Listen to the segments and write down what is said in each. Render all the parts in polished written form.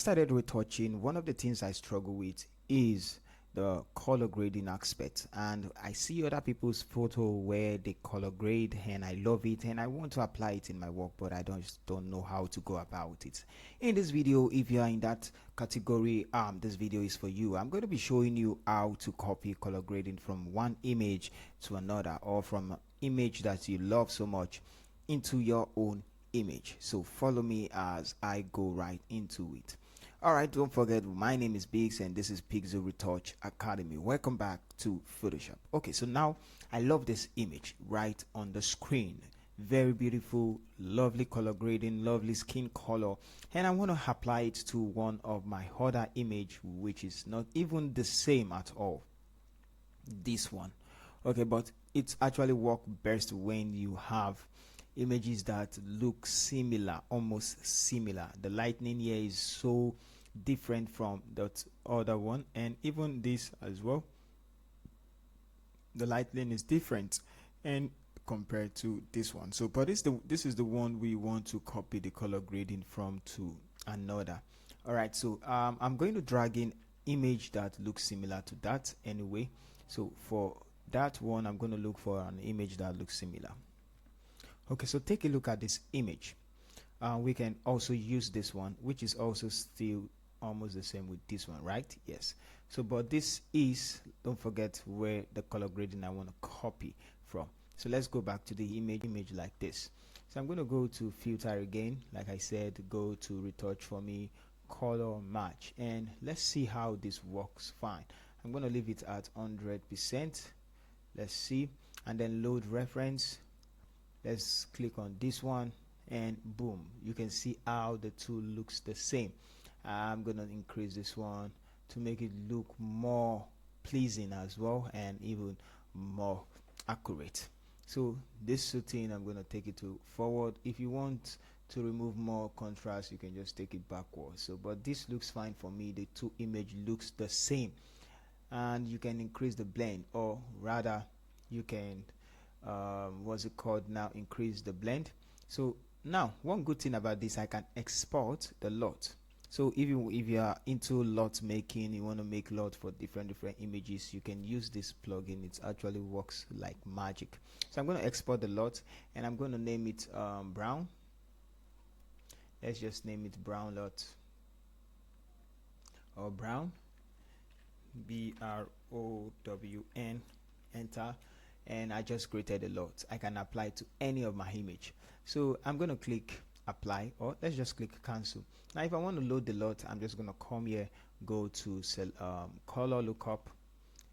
Started retouching, one of the things I struggle with is the color grading aspect, and I see other people's photo where they color grade and I love it and I want to apply it in my work, but I don't know how to go about it. In this video, if you are in that category, this video is for you. I'm going to be showing you how to copy color grading from one image to another, or from an image that you love so much into your own image. So follow me as I go right into it. Alright, don't forget, my name is Biggs and this is Pixel Retouch Academy. Welcome back to Photoshop. Okay, so now I love this image right on the screen. Very beautiful, lovely color grading, lovely skin color, and I want to apply it to one of my other image, which is not even the same at all. This one. Okay, but it's actually work best when you have images that look similar, almost similar. The lightning here is so different from that other one, and even this as well, the lightning is different and compared to this one. So but this is the one we want to copy the color grading from to another. All right, so I'm going to drag in image that looks similar to that anyway. So for that one, I'm going to look for an image that looks similar. Okay, so take a look at this image. We can also use this one, which is also still almost the same with this one, right? Yes. So but this is, don't forget where the color grading I want to copy from. So let's go back to the image like this. So I'm going to go to filter again, like I said, go to retouch for me, color match, and let's see how this works fine. I'm going to leave it at 100%. Let's see, and then load reference. Let's click on this one, and boom, you can see how the two looks the same. I'm gonna increase this one to make it look more pleasing as well, and even more accurate. So this routine, I'm gonna take it to forward. If you want to remove more contrast, you can just take it backwards. So but this looks fine for me. The two image looks the same, and you can increase the blend, or rather you can what's it called now, increase the blend. So now one good thing about this, I can export the lot. So if you are into lot making, you want to make lot for different images, you can use this plugin. It actually works like magic. So I'm going to export the lot, and I'm going to name it brown. Let's just name it brown lot, or brown, BROWN, enter, and I just created a lot. I can apply to any of my image. So I'm going to click apply, or let's just click cancel. Now if I want to load the lot, I'm just going to come here, go to color lookup,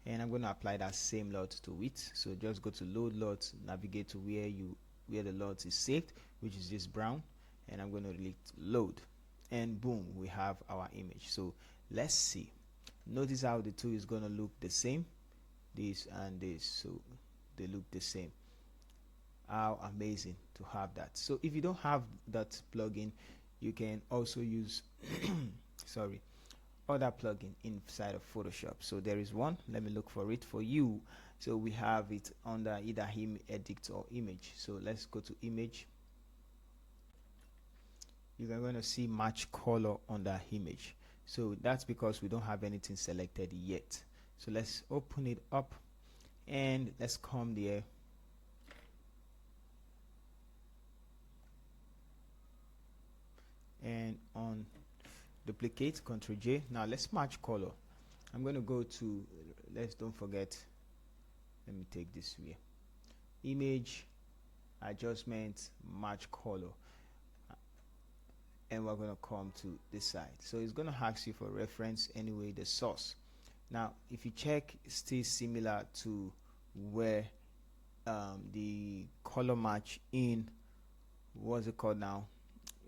and I'm going to apply that same lot to it. So just go to load lot, navigate to where the lot is saved, which is this brown, and I'm going to click load, and boom, we have our image. So let's see. Notice how the two is going to look the same, this and this, so they look the same. How amazing to have that. So if you don't have that plugin, you can also use sorry, other plugin inside of Photoshop. So there is one, let me look for it for you. So we have it under either edit or image. So let's go to image. You are going to see match color under image. So that's because we don't have anything selected yet. So let's open it up, and let's come there, and on duplicate, Ctrl J. Now let's match color. I'm going to go to, don't forget, let me take this way, image, adjustment, match color, and we're going to come to this side. So it's going to ask you for reference anyway, the source. Now if you check, it's still similar to where the color match in, what's it called now,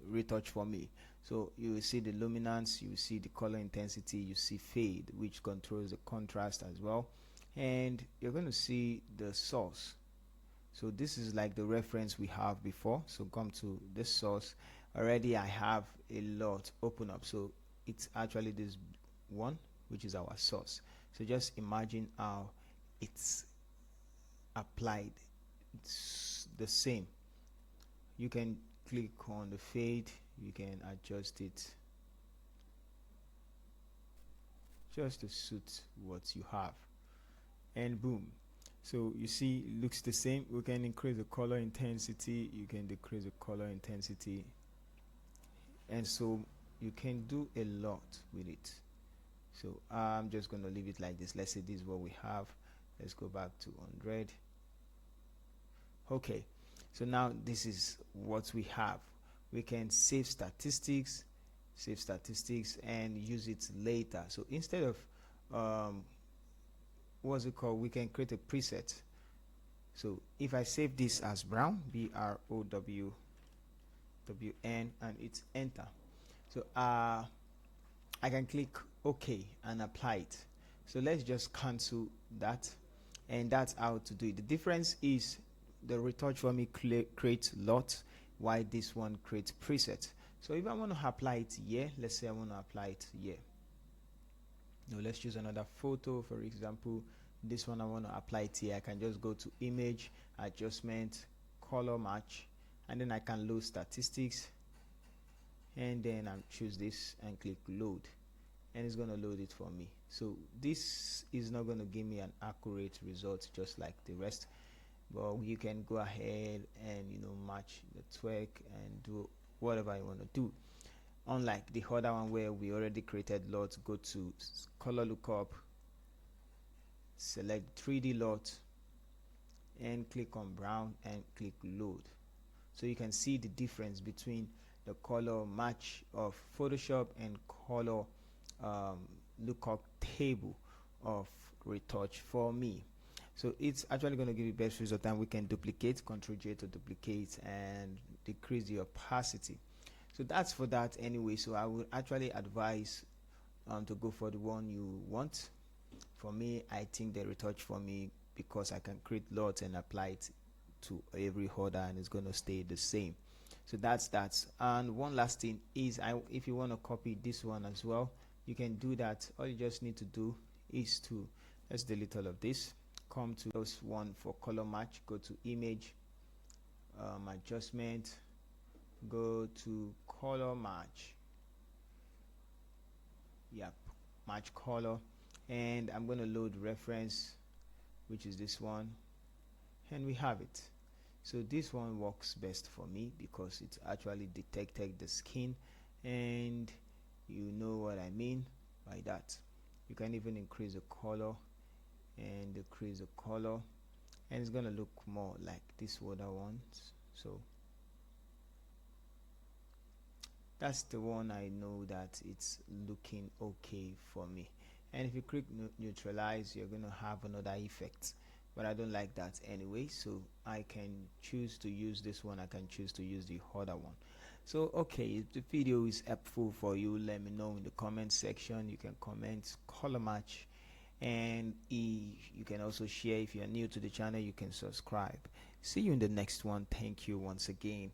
retouch for me. So you will see the luminance, you will see the color intensity, you see fade, which controls the contrast as well, and you're going to see the source. So this is like the reference we have before. So come to this source. Already I have a lot open up, so it's actually this one, which is our source. So just imagine how it's applied. It's the same. You can click on the fade, you can adjust it just to suit what you have, and boom. So you see it looks the same. We can increase the color intensity, you can decrease the color intensity, and so you can do a lot with it. So I'm just going to leave it like this. Let's say this is what we have. Let's go back to 100. Okay, so now this is what we have. We can save statistics and use it later. So instead of what's it called, we can create a preset. So if I save this as brown, BROWN, and it's enter. So I can click OK and apply it. So let's just cancel that, and that's how to do it. The difference is the retouch for me creates lot, while this one creates preset. So if I want to apply it here, let's say I want to apply it here. Now let's choose another photo. For example, this one I want to apply it here. I can just go to image, adjustment, color match, and then I can load statistics, and then I choose this and click load, and it's going to load it for me. So this is not going to give me an accurate result just like the rest, but you can go ahead and match the twerk and do whatever you want to do. Unlike the other one where we already created lot, go to color lookup, select 3D lot, and click on brown and click load. So you can see the difference between the color match of Photoshop and color lookup table of retouch for me. So it's actually going to give you best result, and we can duplicate, Ctrl J to duplicate and decrease the opacity. So that's for that anyway. So I would actually advise to go for the one you want. For me, I think the retouch for me, because I can create lots and apply it to every order, and it's going to stay the same. So that's that. And one last thing is, if you want to copy this one as well, you can do that. All you just need to do is to, let's delete all of this, come to this one for color match, go to image, adjustment, go to color match, yep, match color, and I'm going to load reference, which is this one, and we have it. So this one works best for me because it actually detected the skin, and you know what I mean by that. You can even increase the color and decrease the color, and it's gonna look more like this other ones. So that's the one I know that it's looking okay for me. And if you click neutralize, you're gonna have another effect, but I don't like that anyway, so I can choose to use this one. I can choose to use the other one. So okay, if the video is helpful for you, let me know in the comment section. You can comment color match, and you can also share. If you're new to the channel, you can subscribe. See you in the next one. Thank you once again.